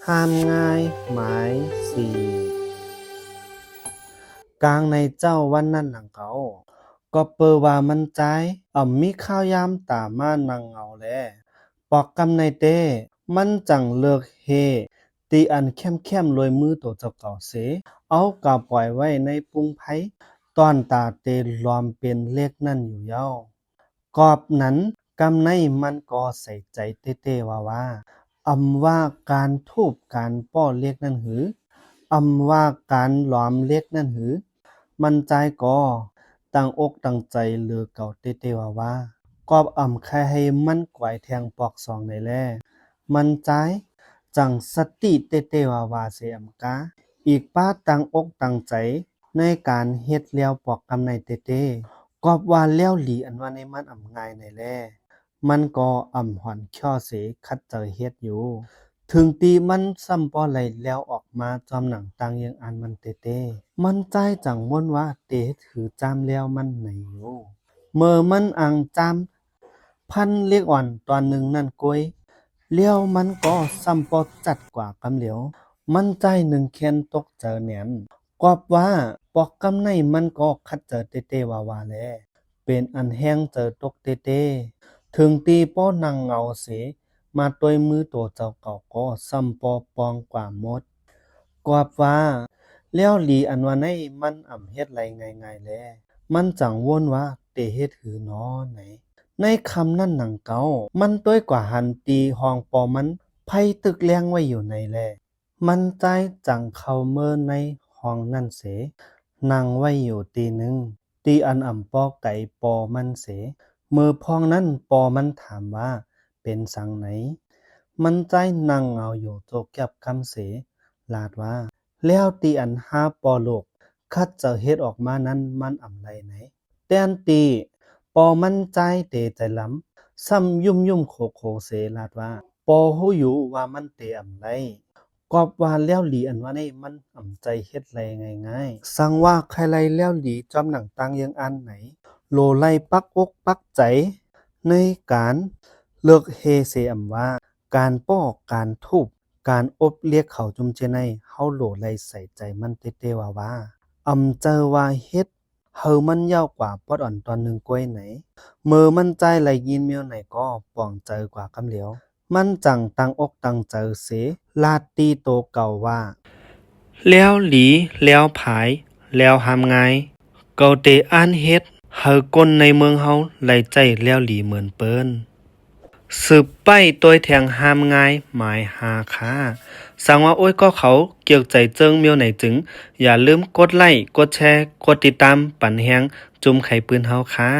ห้ามง่ายหมายสี่กลางในเจ้าวันนั้นหนังเขาก็เปิดว่ามันใจมีข้าวยามตามานังเอาแลปอกกำในเต้มันจังเลิกเฮตีอันเข้มๆลอยมือตัวเจ้าเก่าเสเอากาปล่อยไว้ในปุงไผตอนตาเตลอมเป็นเลขนั่นอยู่เย้ากอบนั้นกำในมันก็ใส่ใจเต้ๆว่าว่าการทูบการป้อเลขนั่นหือว่าการหลอมเลขนั่นหือมันใจก่อตั้งอกตั้งใจเลือเก่าเต้ๆว่ากอบแค่ให้มันกวายแทงปอกสองในแลมันใจจังสติเต้ว่าเสียกาอีกป้าตั้งอกตั้งใจในการเฮ็ดแล้วปอกกำในเต้กอบว่าแล้วหลีอันว่าในมันง่ายในแลมันก็หอนข้อเสคัดเจอเฮ็ดอยู่ ถึงตีมันซ้ำปอไหลแล้วออกมาจอมหนังตังยังอันมันเต้มันใจจังม่วนว่าเตถือจามแล้วมันไหนอยู่เมื่อมันอังจามพันเรียกอ่อนตอนหนึ่งนั่นกวยเลี้ยวมันก็ซ้ำปอจัดกว่ากำเหลียวมันใจหนึ่งเคียนตกเจอแหนมกอบว่าปอกกำในมันก็คัดเจอเต้ว่าแลเป็นอันแห้งเจอตกเต้ถึงตีป้อนังเงาเส มาต้วยมือตัวเจ้าเก่าก็ซ้ำปอปองกว่าหมดกว่าว่าแล้วหลีอันว่าในมันเฮ็ดไรง่ายๆแลมันจังวนว่าเตเฮ็ดหือน้อไหนในคำนั้นหนังเก่ามันต้วยกว่าหันตีห้องปอมันไผตึกเลี้ยงไว้อยู่ในแลมันใจจังเข้าเมื่อในห้องนั่นเสนั่งไว้อยู่ตีหนึ่งตีอันปอไก่ปอมันเสมือพองนั้นปอมันถามว่าเป็นสังไหนมันใจนั่งเอาอยู่โจกแก็บคำเสลาดว่าแล้วตีอันห้าปอโลกคัดจะเฮ็ดออกมานั้นมันไรไหนแต่อันตีปอมันใจเตใจล้ำซ้ำยุ่มโคเสลาดว่าปอหูอยู่ว่ามันเตไรกอบว่าแล้วหลีอันว่าในมันใจเฮ็ดไรง่ายๆสั่งว่าใครไรแล้วหลีจอมหนังตังยังอันไหนโลไลปักอกปักใจในการเลิกเฮเซว่าการป้อการทุบการอบเรียกเขาจุมเจไนเฮาโหลไลใส่ใจมันเต้ว่าเจอว่าเฮ็ดเฮามันยาวกว่าปอดอ่อนตอนหนึ่งกล้วยไหนเมื่อมันใจไหลยินเมียวไหนก็ป่องเจอกว่ากำเหลียวมันจังตั้งอกตั้งเจอเสลาตีโตเก่าว่าแล้วหลีแล้วผายแล้วหามไงเกาเตอ่านเฮ็ดเฮาก้นในเมืองเฮาไหลใจแล้วหลีเหมือนเปิ้นสืบไปตัวแทงห้ามง่ายหมายหาค่าสั่งว่าโอ้ยก็เขาเกี่ยวใจเจิงเมียวไหนจึงอย่าลืมกดไลค์กดแชร์กดติดตามปั่นแฮงจุ่มไข่ปืนเฮาค่ะ